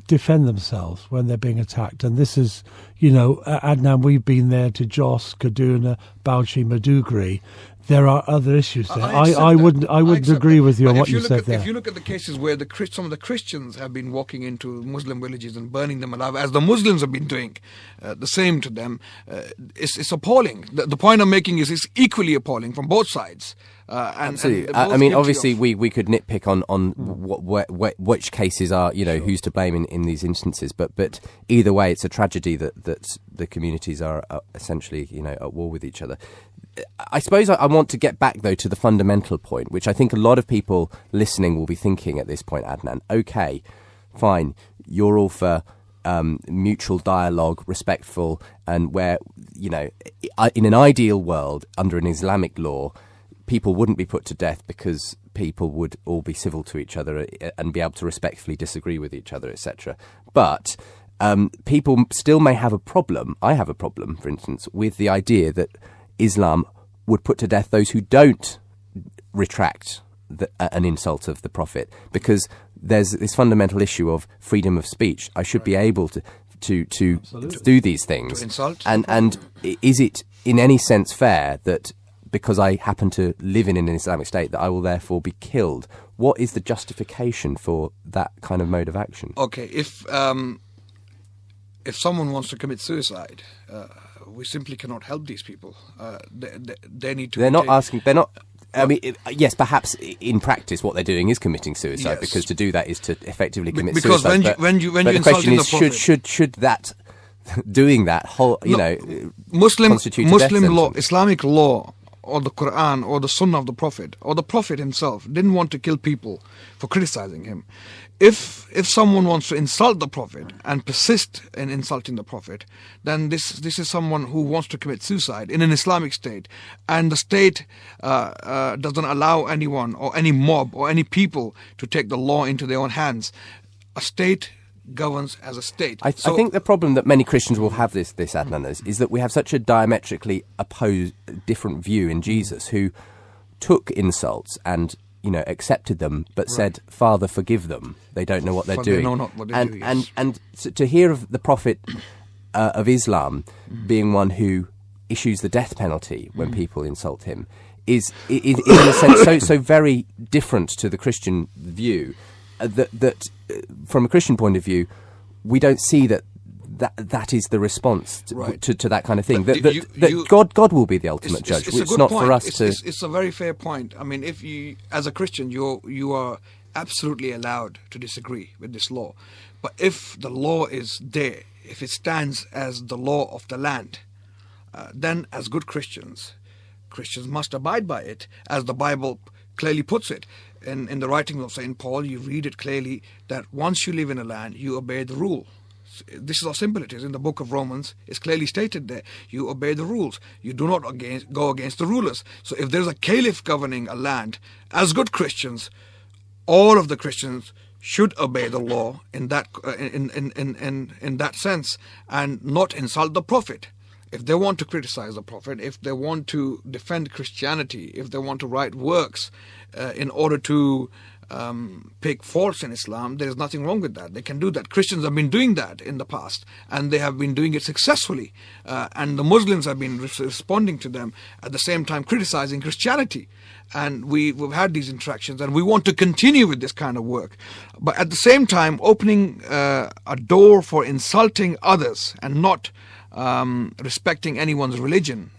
defend themselves when they're being attacked. And this is, Adnan, we've been there to Jos, Kaduna, Bauchi, Maiduguri. There are other issues there. I wouldn't agree with you on what you said there. If you look at the cases where some of the Christians have been walking into Muslim villages and burning them alive, as the Muslims have been doing the same to them, it's appalling. The point I'm making is it's equally appalling from both sides. Absolutely. I mean, obviously, we could nitpick on which cases are, who's to blame in these instances. But either way, it's a tragedy that the communities are essentially, at war with each other. I suppose I want to get back, though, to the fundamental point, which I think a lot of people listening will be thinking at this point, Adnan. Okay, fine, you're all for mutual dialogue, respectful, and where, in an ideal world, under an Islamic law, people wouldn't be put to death because people would all be civil to each other and be able to respectfully disagree with each other, etc. But people still may have a problem. I have a problem, for instance, with the idea that Islam would put to death those who don't retract an insult of the Prophet, because there's this fundamental issue of freedom of speech. I should be able to do these things. To insult. And is it in any sense fair that because I happen to live in an Islamic state that I will therefore be killed? What is the justification for that kind of mode of action? Okay, if someone wants to commit suicide, we simply cannot help these people. They need to. They're not asking. They're not. I mean, yes, perhaps in practice, what they're doing is committing suicide, because to do that is to effectively commit suicide. Because when you the question is, should that doing that whole, Muslim constitute a death law, sentence? Islamic law or the Quran or the Sunnah of the Prophet or the Prophet himself didn't want to kill people for criticizing him. If someone wants to insult the Prophet and persist in insulting the Prophet, then this is someone who wants to commit suicide in an Islamic state, and the state doesn't allow anyone or any mob or any people to take the law into their own hands. A state governs as a state. I think the problem that many Christians will have this Adnan, is that we have such a diametrically opposed, different view in Jesus, who took insults and accepted them, but said, "Father, forgive them. They don't know what they're doing." They know not what they do, yes. And to hear of the Prophet of Islam being one who issues the death penalty when people insult him is in a sense so very different to the Christian view that from a Christian point of view, we don't see that is the response to that kind of thing. God will be the ultimate judge. It's not point. For us to. It's a very fair point. I mean, if you, as a Christian, you are absolutely allowed to disagree with this law, but if the law is there, if it stands as the law of the land, then as good Christians must abide by it, as the Bible clearly puts it. In the writings of St. Paul, you read it clearly that once you live in a land, you obey the rule. This is how simple it is. In the book of Romans, it's clearly stated there. You obey the rules. You do not go against the rulers. So if there's a caliph governing a land, as good Christians, all of the Christians should obey the law in that sense, and not insult the Prophet. If they want to criticize the Prophet, if they want to defend Christianity, if they want to write works in order to pick faults in Islam, there is nothing wrong with that. They can do that. Christians have been doing that in the past, and they have been doing it successfully. And the Muslims have been responding to them, at the same time criticizing Christianity. And we've had these interactions, and we want to continue with this kind of work. But at the same time, opening a door for insulting others and not respecting anyone's religion,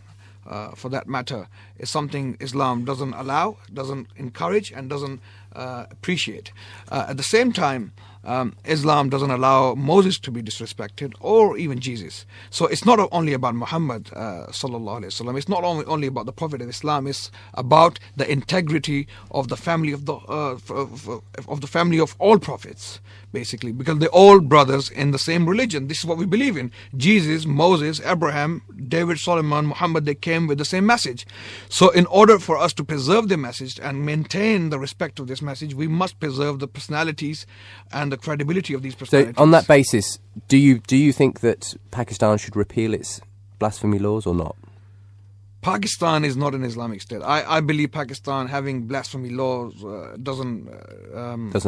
for that matter, is something Islam doesn't allow, doesn't encourage, and doesn't appreciate. At the same time, Islam doesn't allow Moses to be disrespected, or even Jesus. So it's not only about Muhammad sallallahu alaihi wasallam. It's not only about the Prophet of Islam. It's about the integrity of the family of the family of all prophets, basically, because they're all brothers in the same religion. This is what we believe in. Jesus, Moses, Abraham, David, Solomon, Muhammad, they came with the same message. So in order for us to preserve the message and maintain the respect of this message, we must preserve the personalities and the credibility of these personalities. So on that basis, do you think that Pakistan should repeal its blasphemy laws or not? Pakistan is not an Islamic state. I believe Pakistan having blasphemy laws doesn't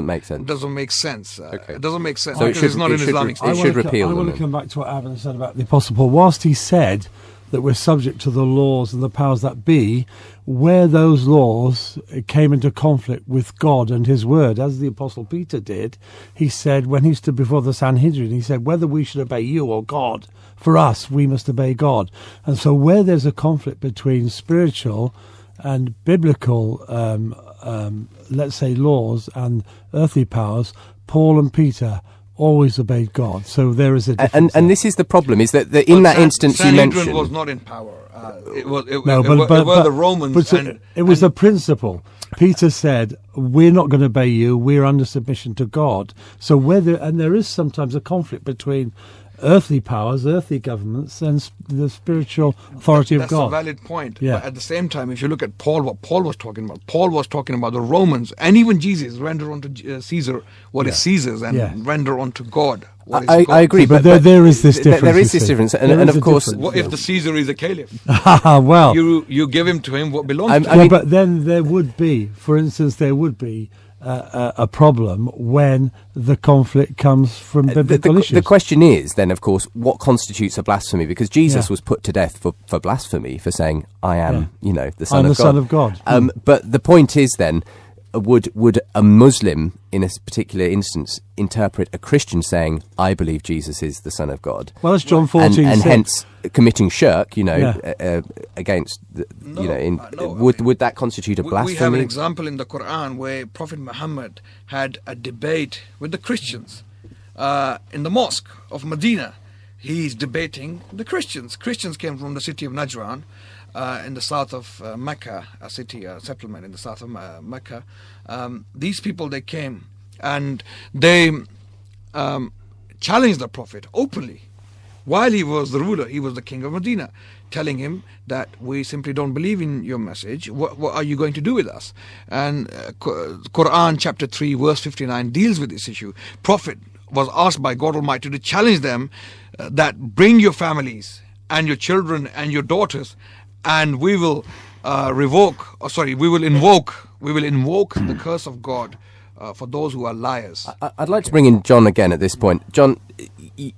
make sense. Doesn't make sense. Okay. It doesn't make sense So because it's not an Islamic state. It should repeal them. I want to come back to what Adnan said about the Apostle Paul. Whilst he said that we're subject to the laws and the powers that be, where those laws came into conflict with God and his word, as the Apostle Peter did, he said, when he stood before the Sanhedrin, he said, whether we should obey you or God, for us, we must obey God. And so where there's a conflict between spiritual and biblical, let's say, laws and earthly powers, Paul and Peter always obeyed God. So there is a difference. And this is the problem, is that in that instance you mentioned... Sanhedrin was not in power. It were the Romans. But it was a principle. Peter said, we're not going to obey you, we're under submission to God. So there is sometimes a conflict between earthly powers, earthly governments, and the spiritual authority of God. That's a valid point. Yeah. But at the same time, if you look at Paul, what Paul was talking about the Romans, and even Jesus, render unto Caesar what is Caesar's, and render unto God what is God's. I agree, but there is this difference. There is this difference, and of course... What if the Caesar is a caliph? Well... You give him to him what belongs to him. I mean, but then there would be, for instance, a problem when the conflict comes from biblical issues. The question is then, of course, what constitutes a blasphemy? Because Jesus was put to death for blasphemy, for saying, I am, the Son of God. Son of God. But the point is then, would a Muslim, in a particular instance, interpret a Christian saying, I believe Jesus is the Son of God? Well, that's John 14. And hence committing shirk, against, would that constitute a blasphemy? We have an example in the Quran where Prophet Muhammad had a debate with the Christians in the mosque of Medina. He's debating the Christians. Christians came from the city of Najran, in the south of Mecca, a city, a settlement in the south of Mecca. These people, they came and they challenged the Prophet openly. While he was the ruler, he was the king of Medina, telling him that we simply don't believe in your message. What are you going to do with us? And Quran chapter 3 verse 59 deals with this issue. Prophet was asked by God Almighty to challenge them that bring your families and your children and your daughters, and we will invoke the curse of God for those who are liars. I'd like to bring in John again at this point. John,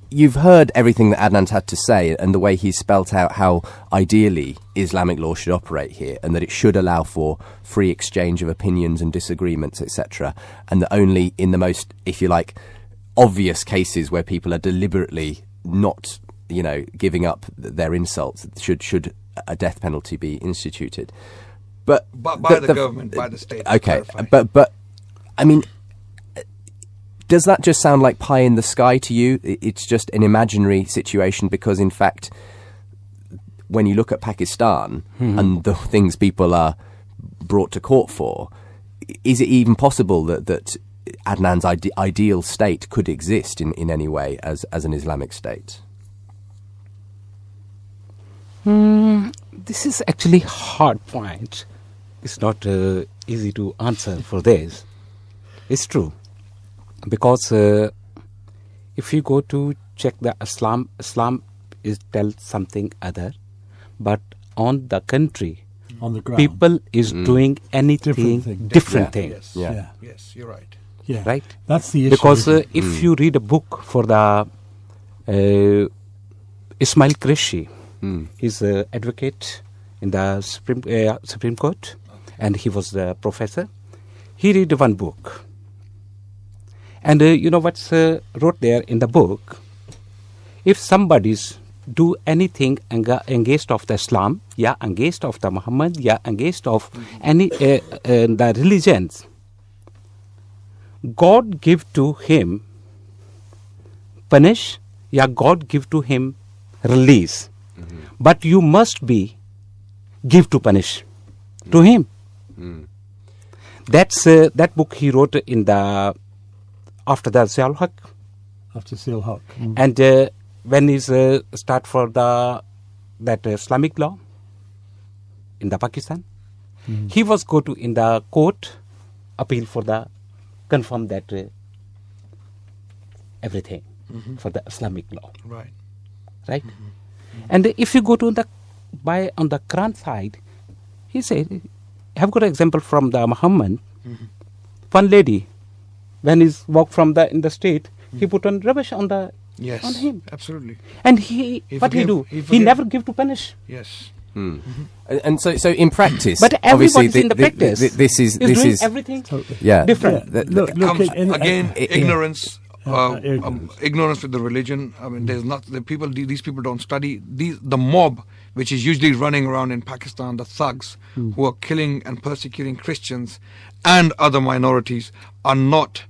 you've heard everything that Adnan's had to say and the way he's spelt out how ideally Islamic law should operate here, and that it should allow for free exchange of opinions and disagreements, etc., and that only in the most, if you like, obvious cases where people are deliberately not, giving up their insults, should a death penalty be instituted. But by the government, by the state. Okay, but I mean, does that just sound like pie in the sky to you? It's just an imaginary situation because, in fact, when you look at Pakistan and the things people are brought to court for, is it even possible that Adnan's ideal state could exist in any way as an Islamic state? This is actually hard point. It's not easy to answer for this. It's true. Because if you go to check the Islam is tells something other, but on the country, on the ground, people is doing anything different thing. Yes. Yeah. Yes, you're right. Yeah, right. That's the issue. Because if you read a book for the Ismail Qureshi, he's an advocate in the Supreme Court, and he was the professor. He read one book. And you know what's wrote there in the book? If somebody's do anything against of the Islam, against of the Muhammad, against of any the religions, God give to him punish, God give to him release. But you must be give to punish to him. That's that book he wrote in the after the Zia al-Haq. After Zia al-Haq. And when he's start for that Islamic law in the Pakistan, he was go to in the court appeal for the confirm that everything for the Islamic law. Right. And if you go to the on the Quran side, he said, have got an example from the Muhammad. One lady, when he's walked from in the street, he put on rubbish on him. Absolutely. And he never give to punish. Yes. And so in practice, but everybody's in the practice. This is everything different. Look, again, ignorance. Ignorance with the religion. I mean, there's not the people. These people don't study. The mob, which is usually running around in Pakistan, the thugs who are killing and persecuting Christians and other minorities, are not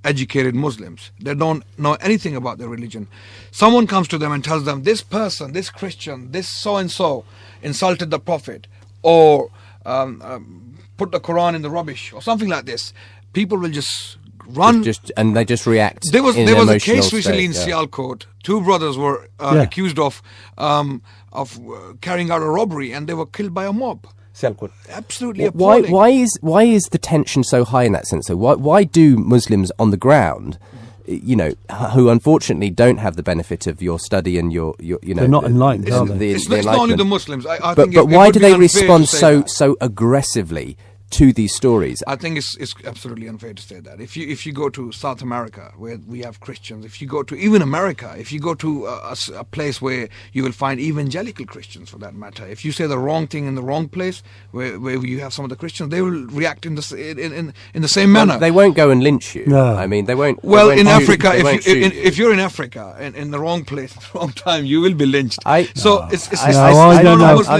educated Muslims. They don't know anything about their religion. Someone comes to them and tells them, this person, this Christian, this so-and-so insulted the Prophet, or put the Quran in the rubbish, or something like this. People will just run, and they just react. There was a case recently in state, Sialkot. Two brothers were accused of carrying out a robbery, and they were killed by a mob. Sialkot. Absolutely appalling. Why is the tension so high in that sense? So why do Muslims on the ground, who unfortunately don't have the benefit of your study and your they're not enlightened, are they? It's not only the Muslims. I think but why do they respond so aggressively to these stories? I think it's absolutely unfair to say that. If you go to South America, where we have Christians, if you go to even America, if you go to a place where you will find evangelical Christians, for that matter, if you say the wrong thing in the wrong place, where you have some of the Christians, they will react in the same manner. They won't go and lynch you. No. I mean, they won't. Well, in Africa, if you're in Africa in the wrong place at the wrong time, you will be lynched. It's I'm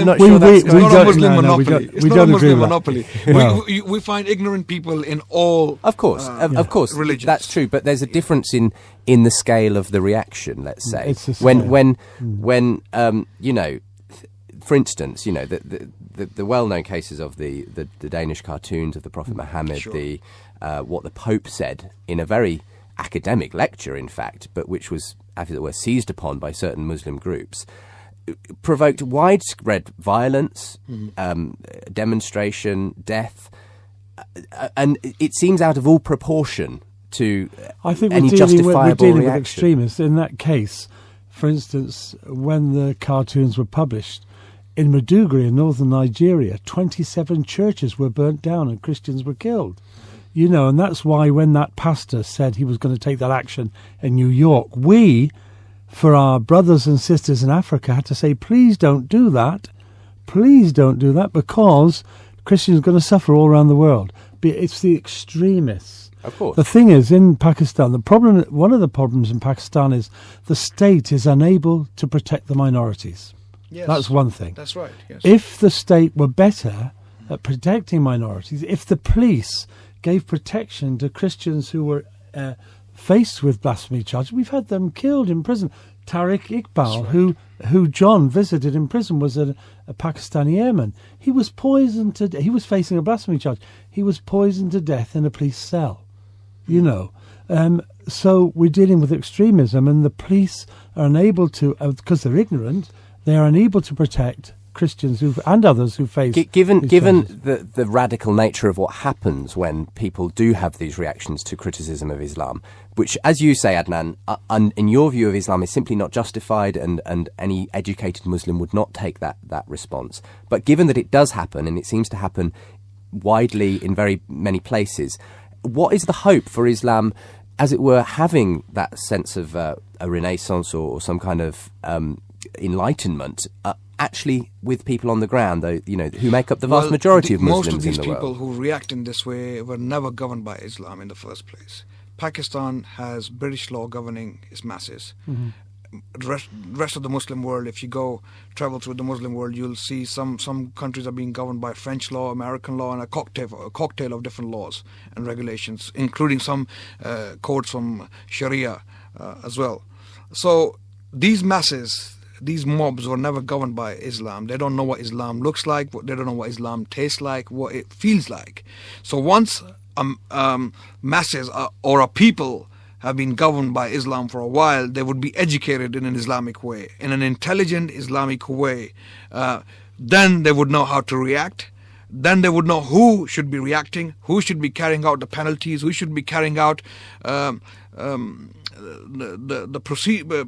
not sure that's it's not a Muslim monopoly. It's not a Muslim monopoly. We find ignorant people in all of course religions. That's true, but there's a difference in the scale of the reaction, let's say. It's the when for instance, the well-known cases of the Danish cartoons of the Prophet Muhammad, Sure. What the Pope said in a very academic lecture, in fact, but which was, as it were, seized upon by certain Muslim groups, provoked widespread violence, demonstration, death, and it seems out of all proportion to I think any we're justifiable dealing with reaction. extremists. In that case, for instance, when the cartoons were published, in Maiduguri in northern Nigeria, 27 churches were burnt down and Christians were killed. And that's why when that pastor said he was going to take that action in New York, we, for our brothers and sisters in Africa, had to say, please don't do that. Please don't do that, because Christians are going to suffer all around the world. It's the extremists. Of course. The thing is, in Pakistan, one of the problems in Pakistan is the state is unable to protect the minorities. Yes. That's one thing. That's right. Yes. If the state were better at protecting minorities, if the police gave protection to Christians who were faced with blasphemy charges, we've had them killed in prison. Tariq Iqbal, right. who John visited in prison, was a Pakistani airman. He was poisoned to he was facing a blasphemy charge. He was poisoned to death in a police cell. So we're dealing with extremism, and the police are unable to, because they're ignorant, they are unable to protect Christians and others who face Given these charges. the radical nature of what happens when people do have these reactions to criticism of Islam, which, as you say, Adnan, in your view of Islam is simply not justified, and any educated Muslim would not take that response. But given that it does happen, and it seems to happen widely in very many places, what is the hope for Islam, as it were, having that sense of a renaissance or some kind of enlightenment, actually with people on the ground, though, who make up the vast majority of Muslims most of these in the people world? who react in this way were never governed by Islam in the first place. Pakistan has British law governing its masses. Mm-hmm. Rest of the Muslim world, if you travel through the Muslim world, you'll see some countries are being governed by French law, American law, and a cocktail of different laws and regulations, including some codes from Sharia as well. So these masses, these mobs, were never governed by Islam. They don't know what Islam looks like. They don't know what Islam tastes like, what it feels like. So once masses or a people have been governed by Islam for a while, they would be educated in an Islamic way, in an intelligent Islamic way. Then they would know how to react. Then they would know who should be reacting, who should be carrying out the penalties, who should be carrying out the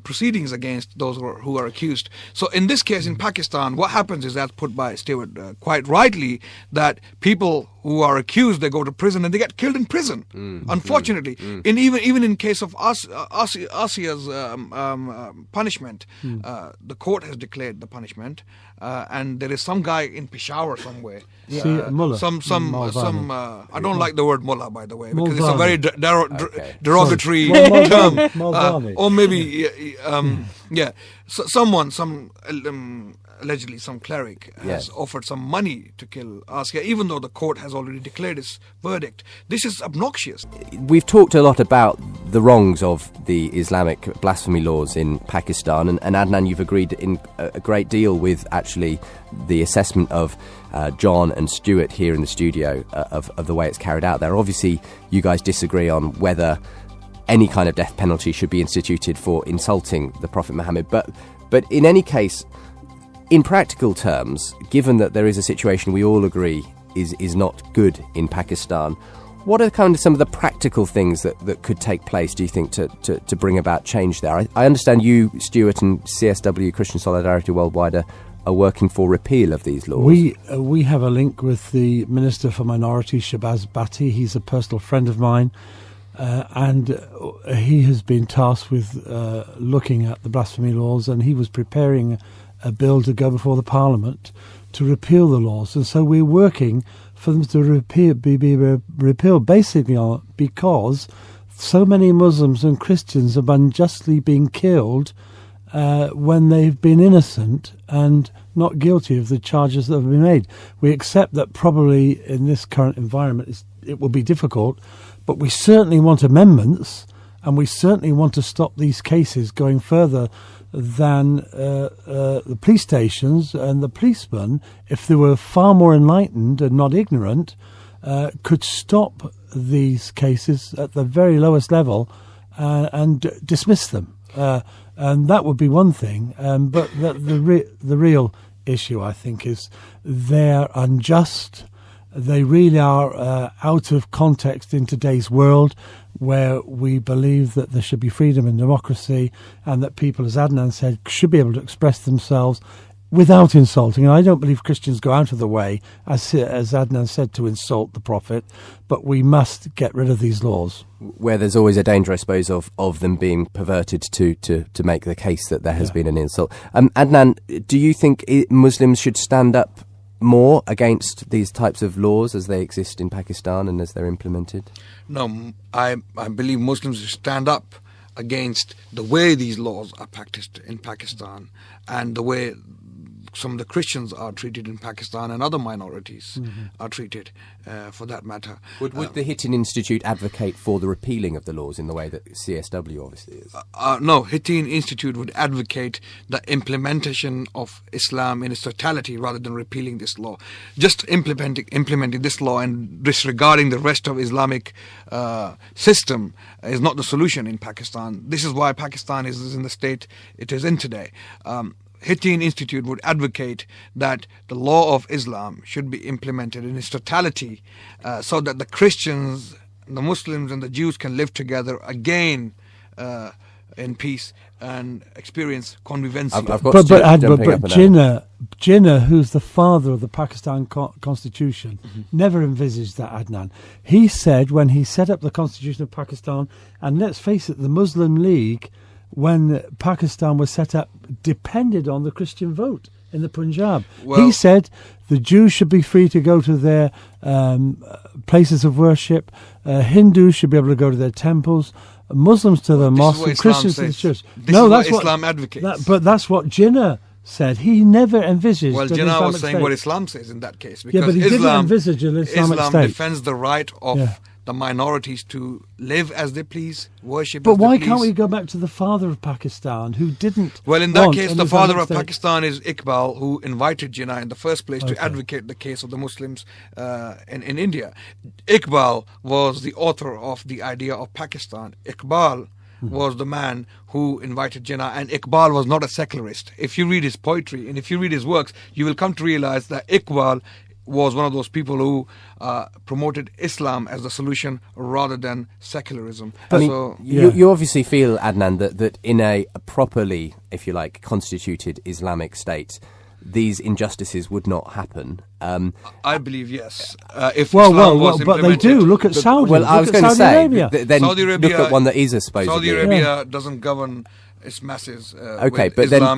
proceedings against those who are accused. So in this case, in Pakistan, what happens is, as put by Stewart quite rightly, that people who are accused, they go to prison and they get killed in prison. Unfortunately, even in case of Asia's punishment, the court has declared the punishment, and there is some guy in Peshawar somewhere. Mullah. I don't like the word mullah, by the way, because it's a Mullah. very derogatory Sorry. term. Mullah. Or maybe, someone, allegedly some cleric, has offered some money to kill Asia, even though the court has already declared its verdict. This is obnoxious. We've talked a lot about the wrongs of the Islamic blasphemy laws in Pakistan, and Adnan, you've agreed in a great deal with actually the assessment of John and Stuart here in the studio of the way it's carried out there. Obviously, you guys disagree on whether any kind of death penalty should be instituted for insulting the Prophet Muhammad, but in any case, in practical terms, given that there is a situation we all agree is not good in Pakistan, what are kind of some of the practical things that could take place, do you think, to bring about change there? I understand you, Stuart, and CSW, Christian Solidarity Worldwide, are working for repeal of these laws. We have a link with the Minister for Minorities, Shahbaz Bhatti. He's a personal friend of mine, and he has been tasked with looking at the blasphemy laws, and he was preparing a bill to go before the Parliament to repeal the laws. And so we're working for them to be repealed, basically because so many Muslims and Christians have unjustly been killed when they've been innocent and not guilty of the charges that have been made. We accept that probably in this current environment it will be difficult, but we certainly want amendments, and we certainly want to stop these cases going further than the police stations and the policemen, if they were far more enlightened and not ignorant, could stop these cases at the very lowest level and dismiss them. And that would be one thing. But the real issue, I think, is they're unjust. They really are out of context in today's world, where we believe that there should be freedom and democracy, and that people, as Adnan said, should be able to express themselves without insulting. And I don't believe Christians go out of the way, as Adnan said, to insult the Prophet, but we must get rid of these laws. Where there's always a danger, I suppose, of them being perverted to make the case that there has been an insult. Adnan, do you think Muslims should stand up more against these types of laws as they exist in Pakistan and as they're implemented? No, I believe Muslims should stand up against the way these laws are practiced in Pakistan and the way some of the Christians are treated in Pakistan and other minorities are treated, for that matter. Would the Hittin Institute advocate for the repealing of the laws in the way that CSW obviously is? No, Hittin Institute would advocate the implementation of Islam in its totality rather than repealing this law. Just implementing this law and disregarding the rest of Islamic system is not the solution in Pakistan. This is why Pakistan is in the state it is in today. Hittin Institute would advocate that the law of Islam should be implemented in its totality, so that the Christians, the Muslims and the Jews can live together again in peace and experience convivencia. But Jinnah, who's the father of the Pakistan constitution, never envisaged that, Adnan. He said when he set up the constitution of Pakistan, and let's face it, the Muslim League, when Pakistan was set up, depended on the Christian vote in the Punjab. Well, he said the Jews should be free to go to their places of worship, Hindus should be able to go to their temples, Muslims to the mosque, and Christians to the church. That's what Islam advocates. But that's what Jinnah said. He never envisaged. Well, Jinnah was saying what Islam says in that case, because but he didn't envisage an Islamic Islam state. defends the right of the minorities to live as they please, worship but as they please. But why can't we go back to the father of Pakistan, who didn't? Well, in that case, the father of Pakistan is Iqbal, who invited Jinnah in the first place to advocate the case of the Muslims in India. Iqbal was the author of the idea of Pakistan. Iqbal was the man who invited Jinnah, and Iqbal was not a secularist. If you read his poetry and if you read his works, you will come to realize that Iqbal was one of those people who promoted Islam as the solution rather than secularism. I mean, you obviously feel, Adnan, that in a properly, if you like, constituted Islamic state, these injustices would not happen. I believe yes. If Islam was but they do. Look at Saudi. Well, I was going to say, then Saudi Arabia, look at one that is a supposedly. Saudi Arabia doesn't govern its masses. Okay, but then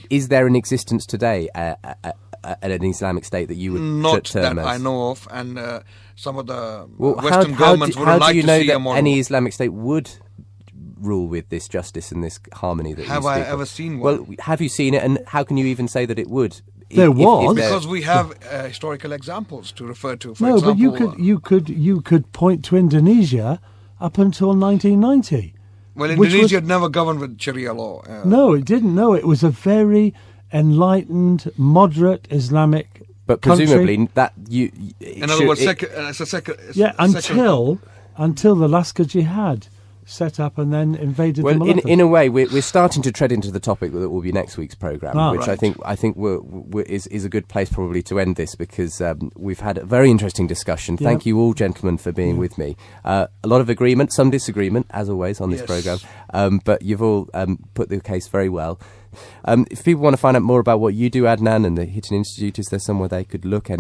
is there in existence today an Islamic state that you would not term that as? I know of, and some of the Western governments wouldn't like to see a How do you know that moral. any Islamic state would rule with this justice and this harmony that have you speak I ever of? seen one? Well, have you seen it, and how can you even say that it would? Because we have historical examples to refer to. For example, but you could point to Indonesia up until 1990. Well, Indonesia had never governed with Sharia law. No, it didn't. No, it was a very enlightened, moderate Islamic but presumably country. That you. In other words, it's a secular. Until the Lashkar Jihad set up and then invaded the Malakas. In a way, we're starting to tread into the topic that will be next week's programme, which right. I think is a good place probably to end this, because we've had a very interesting discussion. Thank you all, gentlemen, for being with me. A lot of agreement, some disagreement, as always, on this programme, but you've all put the case very well. If people want to find out more about what you do, Adnan, and the Hittin Institute, is there somewhere they could look? I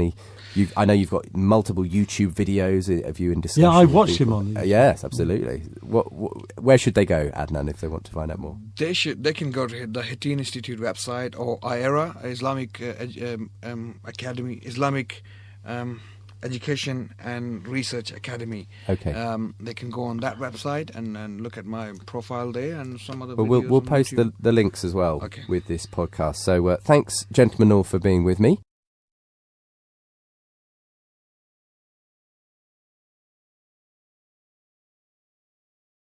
know you've got multiple YouTube videos of you in discussion. Yeah, I watch him on. Yes, absolutely. Where should they go, Adnan, if they want to find out more? They can go to the Hittin Institute website or IERA, Islamic Academy, Islamic Education and Research Academy. Okay. They can go on that website and look at my profile there and some other videos. We'll post the links as well with this podcast. So thanks, gentlemen, all, for being with me.